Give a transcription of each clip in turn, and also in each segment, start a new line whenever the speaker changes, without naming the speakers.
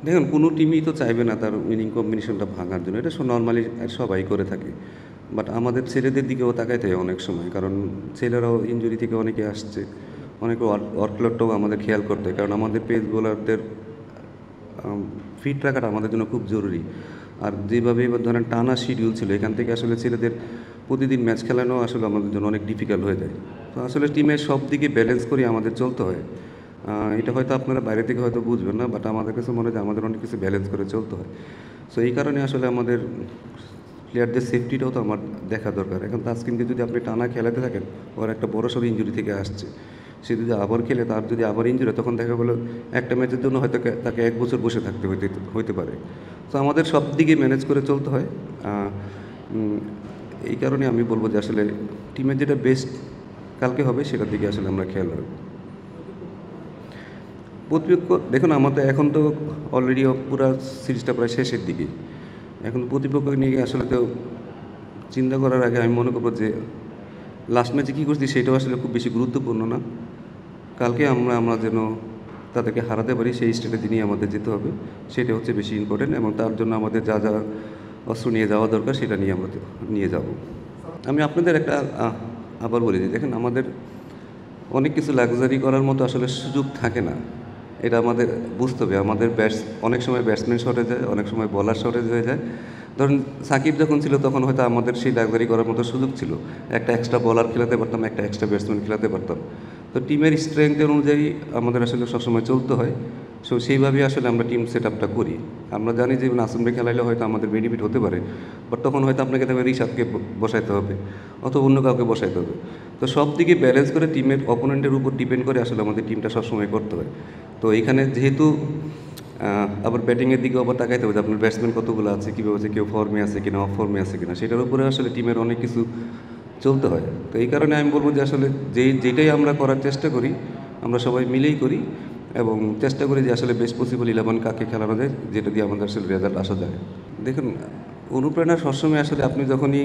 দেখুন কোনো টিমই তো চাইবে না তার উইনিং কম্বিনেশনটা ভাঙার জন্য, এটা নর্মালি সবাই করে থাকে। বাট আমাদের ছেলেদের দিকেও তাকাইতে হয় অনেক সময়, কারণ ছেলেরাও ইনজুরি থেকে অনেকে আসছে, অনেকে ওয়ার্কলোডটাও আমাদের খেয়াল করতে হয়, কারণ আমাদের পেস বোলারদের ফিট রাখাটা আমাদের জন্য খুব জরুরি। আর যেভাবে এবার ধরেন টানা শিডিউল ছিল, এখান থেকে আসলে ছেলেদের প্রতিদিন ম্যাচ খেলানো আসলে আমাদের জন্য অনেক ডিফিকাল্ট হয়ে যায়। তো আসলে টিমের সব দিকে ব্যালেন্স করে আমাদের চলতে হয়। এটা হয়তো আপনারা বাইরে থেকে হয়তো বুঝবেন না, বাট আমাদের কাছে মনে হয় যে আমাদের অনেক কিছু ব্যালেন্স করে চলতে হয়। সো এই কারণে আসলে আমাদের প্লেয়ারদের সেফটিটাও তো আমার দেখা দরকার। এখন তাসকিনকে যদি আপনি টানা খেলাতে থাকেন, ওর একটা বড়সড় ইনজুরি থেকে আসছে, সে যদি আবার খেলে তার যদি আবার ইনজুরি, তখন দেখা গেলো একটা ম্যাচের জন্য হয়তো তাকে 1 বছর বসে থাকতে হইতে পারে। তো আমাদের সব দিকে ম্যানেজ করে চলতে হয়। এই কারণে আমি বলবো যে আসলে টিমের যেটা বেস্ট কালকে হবে সেটার দিকে আসলে আমরা খেয়াল রাখবো। প্রতিপক্ষ দেখুন, আমাদের এখন তো অলরেডি পুরো সিরিজটা প্রায় শেষের দিকে। এখন প্রতিপক্ষকে নিয়ে আসলে তো চিন্তা করার আগে আমি মনে করবো যে লাস্ট ম্যাচে কী করছি সেটাও আসলে খুব বেশি গুরুত্বপূর্ণ না। কালকে আমরা যেন তাদেরকে হারাতে পারি সেই স্ট্র্যাটেজি নিয়ে আমাদের যেতে হবে, সেটা হচ্ছে বেশি ইম্পর্টেন্ট, এবং তার জন্য আমাদের যা যা অস্ত্র নিয়ে যাওয়া দরকার সেটা নিয়ে আমরা নিয়ে যাব। আমি আপনাদের একটা আবার বলি যে দেখেন, আমাদের অনেক কিছু লাক্সারি করার মতো আসলে সুযোগ থাকে না, এটা আমাদের বুঝতে হবে। আমাদের অনেক সময় ব্যাটসম্যান শর্টেজ হয়, অনেক সময় বলার শর্টেজ হয়ে যায়। ধরুন সাকিব যখন ছিল তখন হয়তো আমাদের সেই লাক্সারি করার মতো সুযোগ ছিল, একটা এক্সট্রা বলার খেলাতে পারতাম, একটা এক্সট্রা ব্যাটসম্যান খেলাতে পারতাম। তো টিমের স্ট্রেংথের অনুযায়ী আমাদের আসলে সবসময় চলতে হয়। সো সেইভাবেই আসলে আমরা টিম সেট আপটা করি। আমরা জানি যে নাসিমকে খেলাইলে হয়তো আমাদের বেনিফিট হতে পারে, বাট তখন হয়তো আপনাকে তবে রিশাদকে বসাইতে হবে অথবা অন্য কাউকে বসাইতে হবে। তো সব দিকে ব্যালেন্স করে টিমের অপোনেন্টের উপর ডিপেন্ড করে আসলে আমাদের টিমটা সবসময় করতে হয়। তো এইখানে যেহেতু আবার ব্যাটিংয়ের দিকে আবার তাকাইতে হবে যে আপনার ব্যাটসম্যান কতগুলো আছে, কীভাবে আছে, কেউ ফর্মে আছে কিনা, অফ ফর্মে আছে কিনা, সেটার উপরে আসলে টিমের অনেক কিছু চলতে হয়। তো এই কারণে আমি বলবো যে আসলে যেটাই আমরা করার চেষ্টা করি, আমরা সবাই মিলেই করি, এবং চেষ্টা করি যে আসলে বেস্ট পসিবল 11 কাকে খেলানো যায়, যেটা দিয়ে আমাদের আসলে রেজাল্ট আসা যায়। দেখুন, অনুপ্রেরণা সবসময় আসলে আপনি যখনই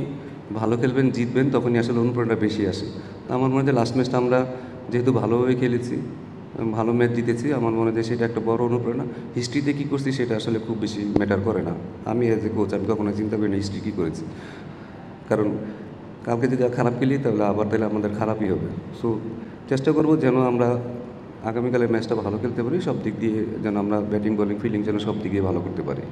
ভালো খেলবেন, জিতবেন, তখনই আসলে অনুপ্রেরণা বেশি আসে। তো আমার মনে হয় লাস্ট ম্যাচটা আমরা যেহেতু ভালোভাবে খেলেছি, ভালো ম্যাচ জিতেছি, আমার মনে হয় যে সেটা একটা বড় অনুপ্রেরণা। হিস্ট্রিতে কী করছি সেটা আসলে খুব বেশি ম্যাটার করে না। আমি এজ এ কোচ আমি কখনো চিন্তা করি না হিস্ট্রি কী করেছি, কারণ কালকে যদি খারাপ খেলি তাহলে আমাদের খারাপই হবে। সো চেষ্টা করব যেন আমরা আগামীকালের ম্যাচটা ভালো খেলতে পারি, সব দিক দিয়ে যেন আমরা ব্যাটিং, বোলিং, ফিল্ডিং যেন সব দিক দিয়ে ভালো করতে পারি।